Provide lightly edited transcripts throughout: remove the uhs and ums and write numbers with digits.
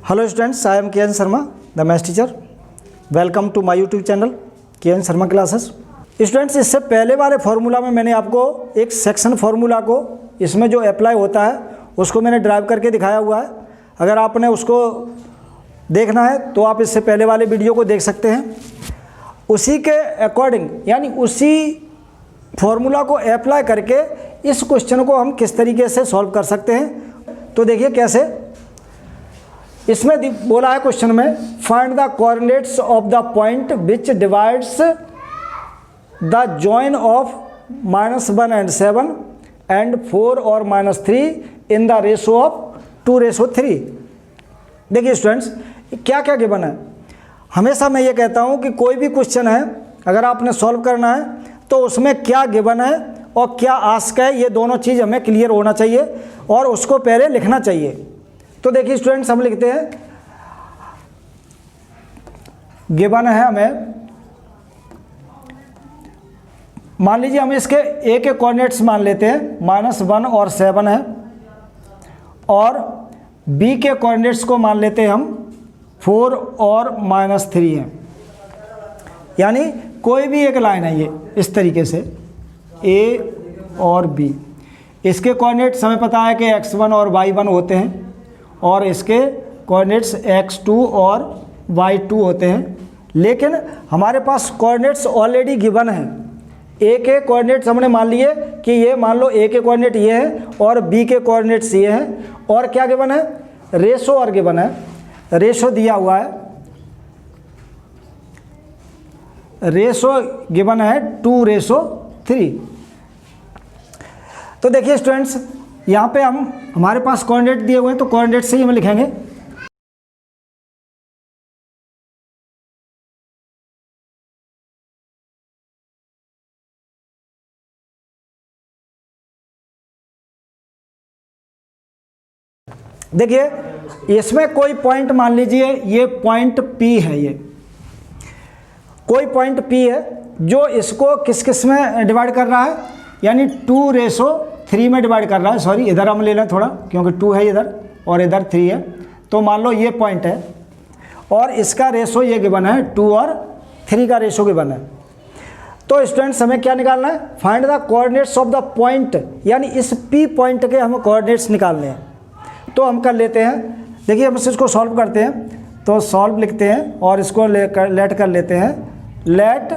Hello students, I am K.N. Sharma, the maths teacher. Welcome to my YouTube channel K.N. Sharma classes. Students, इससे पहले वाले formula में मैंने आपको एक सेक्शन फार्मूला को इसमें जो अप्लाई होता है उसको मैंने ड्राइव करके दिखाया हुआ है। अगर आपने उसको देखना है तो आप इससे पहले वाले वीडियो को देख सकते हैं। उसी के अकॉर्डिंग यानी उसी फार्मूला को अप्लाई करके इस क्वेश्चन को हम किस तरीके से सॉल्व कर सकते हैं। तो देखिए कैसे, इसमें बोला है क्वेश्चन में, find the coordinates of the point which divides the join of -1 and 7 and 4 और -3 इन द रेशो ऑफ 2:3। देखिए स्टूडेंट्स, क्या क्या गिवन है। हमेशा मैं ये कहता हूँ कि कोई भी क्वेश्चन है अगर आपने सॉल्व करना है तो उसमें क्या गिवन है और क्या आस्क है, ये दोनों चीज़ हमें क्लियर होना चाहिए और उसको पहले लिखना चाहिए। तो देखिए स्टूडेंट्स, हम लिखते हैं गिवन है हमें, मान लीजिए हम इसके ए के कोऑर्डिनेट्स मान लेते हैं -1 और 7 है, और बी के कोऑर्डिनेट्स को मान लेते हैं हम 4 और -3 है। यानी कोई भी एक लाइन है ये इस तरीके से ए और बी, इसके कोऑर्डिनेट्स हमें पता है कि x1 और y1 होते हैं और इसके कोऑर्डिनेट्स x2 और y2 होते हैं। लेकिन हमारे पास कोऑर्डिनेट्स ऑलरेडी गिवन हैं। ए के कोऑर्डिनेट्स हमने मान लिए कि ये, मान लो ए के कोऑर्डिनेट ये है और बी के कोऑर्डिनेट्स ये हैं, और क्या गिवन है, रेशो और गिवन है। रेशो दिया हुआ है, रेशो गिवन है 2:3। तो देखिए स्टूडेंट्स, यहाँ पे हमारे पास कोऑर्डिनेट दिए हुए हैं तो कोऑर्डिनेट से ही हम लिखेंगे। देखिए इसमें कोई पॉइंट मान लीजिए ये पॉइंट P है, ये कोई पॉइंट P है जो इसको किस किस में डिवाइड कर रहा है, यानी 2:3 में डिवाइड कर रहा है। सॉरी, इधर हम ले लें थोड़ा, क्योंकि 2 है इधर और इधर 3 है। तो मान लो ये पॉइंट है और इसका रेशो ये गिवन है, 2 और 3 का रेशो गिवन है। तो स्टूडेंट्स, हमें क्या निकालना है, find the coordinates of the point, यानी इस P पॉइंट के हमें कोऑर्डिनेट्स निकालने हैं। तो हम कर लेते हैं, देखिए हम इसको सॉल्व करते हैं। तो सॉल्व लिखते हैं और इसको लेट कर लेते हैं। लेट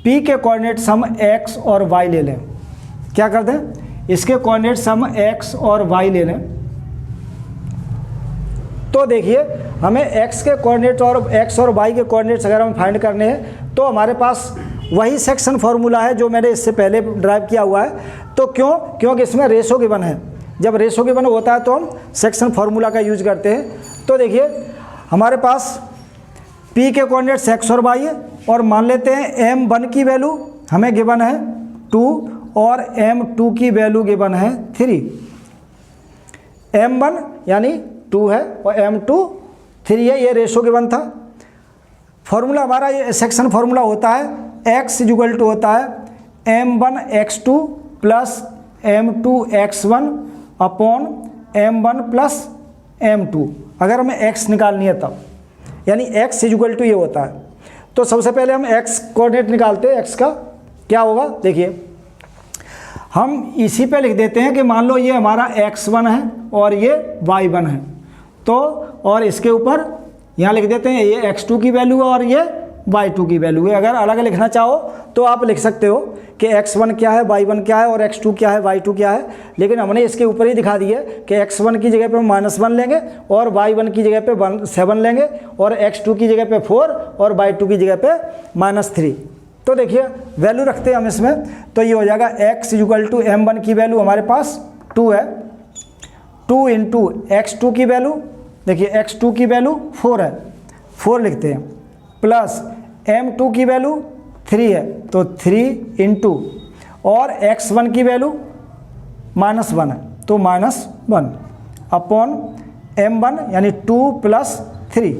P के कोऑर्डिनेट्स हम x और y ले लें। क्या कर दें, इसके कोऑर्डिनेट्स हम x और y ले लें। तो देखिए हमें x के कोऑर्डिनेट और x और y के कोऑर्डिनेट्स अगर हम फाइंड करने हैं तो हमारे पास वही सेक्शन फार्मूला है जो मैंने इससे पहले ड्राइव किया हुआ है। तो क्योंकि इसमें रेशो गिवन है। जब रेशो गिवन होता है तो हम सेक्शन फार्मूला का यूज करते हैं। तो देखिए हमारे पास P के कोऑर्डिनेट्स x और y है, और मान लेते हैं m1 की वैल्यू हमें गिवन है 2 और m2 की वैल्यू गिवन है 3। m1 यानी 2 है और m2 3 है, ये रेशो गिवन था। फार्मूला हमारा ये सेक्शन फार्मूला होता है x इक्वल टू होता है m1 x2 plus m2 x1 upon m1 plus m2, अगर हमें x निकालनी है तब, यानी x इक्वल टू ये होता है। तो सबसे पहले हम x कोऑर्डिनेट निकालते हैं। x का क्या होगा, देखिए हम इसी पे लिख देते हैं कि मान लो ये हमारा x1 है और ये y1 है। तो और इसके ऊपर यहाँ लिख देते हैं ये x2 की वैल्यू है और ये y2 की वैल्यू है। अगर अलग लिखना चाहो तो आप लिख सकते हो कि x1 क्या है, y1 क्या है और x2 क्या है, y2 क्या है। लेकिन हमने इसके ऊपर ही दिखा दिया कि x1 की जगह पे -1 लेंगे और y1 की जगह पे 7 लेंगे और x2 की जगह पे 4 और y2 की जगह पे -3। तो देखिए वैल्यू रखते हैं हम इसमें, तो ये हो जाएगा x इक्वल टू m1 की वैल्यू हमारे पास 2 है, 2 इंटू x2 की वैल्यू, देखिए x2 की वैल्यू 4 है, 4 लिखते हैं, प्लस m2 की वैल्यू 3 है तो 3 इंटू, और x1 की वैल्यू -1 है तो -1 अपॉन m1 यानी 2 प्लस 3।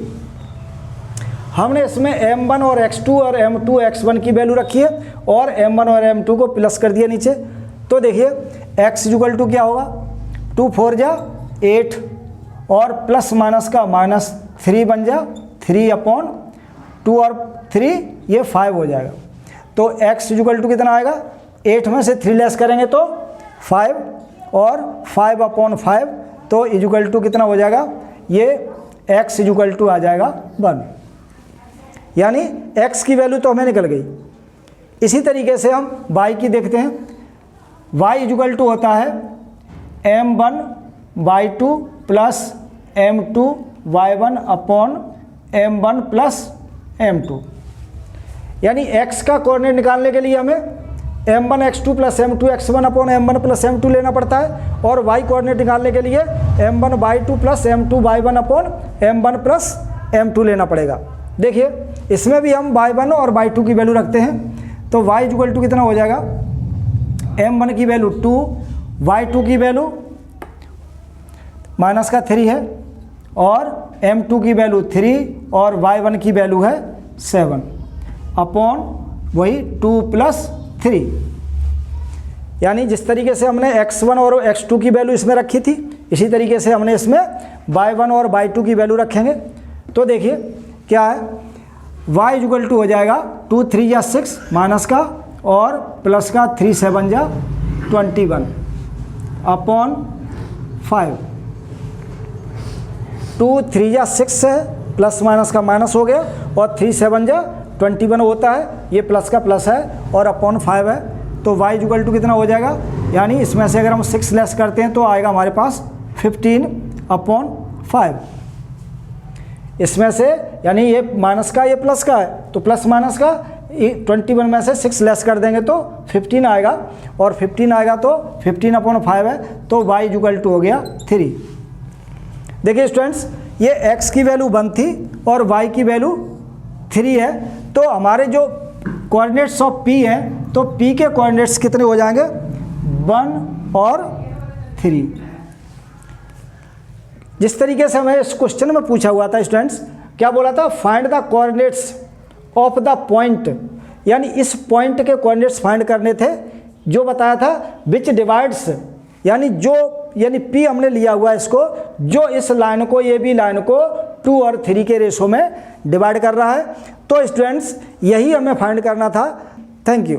हमने इसमें m1 और x2 और m2 x1 की वैल्यू रखी है और m1 और m2 को प्लस कर दिया नीचे। तो देखिए x इक्वल टू क्या होगा, 2 4 जा 8 और प्लस माइनस का -3 बन जा 3/2 और 3 ये 5 हो जाएगा। तो x = कितना आएगा, 8 में से 3 लेस करेंगे तो 5 और 5/5 तो = कितना हो जाएगा, ये x = आ जाएगा 1, यानी x की वैल्यू तो हमें निकल गई। इसी तरीके से हम y की देखते हैं। y = होता है m1/2 plus m2/y1/m1 plus m2, यानी x का कोऑर्डिनेट निकालने के लिए हमें m1x2 plus m2x1/m1 plus m2 लेना पड़ता है, और y कोऑर्डिनेट निकालने के लिए m1/2 plus m2/y1/m1 plus m2 लेना पड़ेगा। देखिए इसमें भी हम y1 और y2 की वैल्यू रखते हैं, तो y = कितना हो जाएगा, m1 की वैल्यू 2, y2 की वैल्यू -3 है, और m2 की वैल्यू 3 और y1 की वैल्यू है 7 अपॉन वही 2 + 3। यानी जिस तरीके से हमने x1 और x2 की वैल्यू इसमें रखी थी, इसी तरीके से हमने इसमें y1 और y2 की वैल्यू रखेंगे। तो देखिए क्या है, y = हो जाएगा 2 3 या 6 माइनस का और प्लस का 3 7 जा 21 अपॉन 5। 2 3 या 6 है, प्लस माइनस का माइनस हो गया, और 3 7 जा 21 होता है, ये प्लस का प्लस है और अपॉन 5 है। तो y = कितना हो जाएगा, यानी इसमें से अगर हम 6 लेस करते हैं तो आएगा हमारे पास 15/5। इसमें से यानी ये माइनस का ये प्लस का है, तो प्लस माइनस का 21 में से 6 लेस कर देंगे तो 15 आएगा, और 15 आएगा तो 15/5 है, तो y = हो गया 3। देखिए स्टूडेंट्स, ये x की वैल्यू 1 थी और y की वैल्यू 3 है, तो हमारे जो कोऑर्डिनेट्स ऑफ p हैं, तो p के कोऑर्डिनेट्स कितने हो जाएंगे, 1 और 3। जिस तरीके से हमें इस क्वेश्चन में पूछा हुआ था स्टूडेंट्स, क्या बोला था, find the coordinates of the point, यानी इस पॉइंट के कोऑर्डिनेट्स फाइंड करने थे। जो बताया था विच डिवाइड्स, यानी P हमने लिया हुआ है इसको, जो इस लाइन को, ये भी लाइन को 2 और 3 के रेशो में डिवाइड कर रहा है। तो स्टूडेंट्स यही हमें फाइंड करना था। Thank you.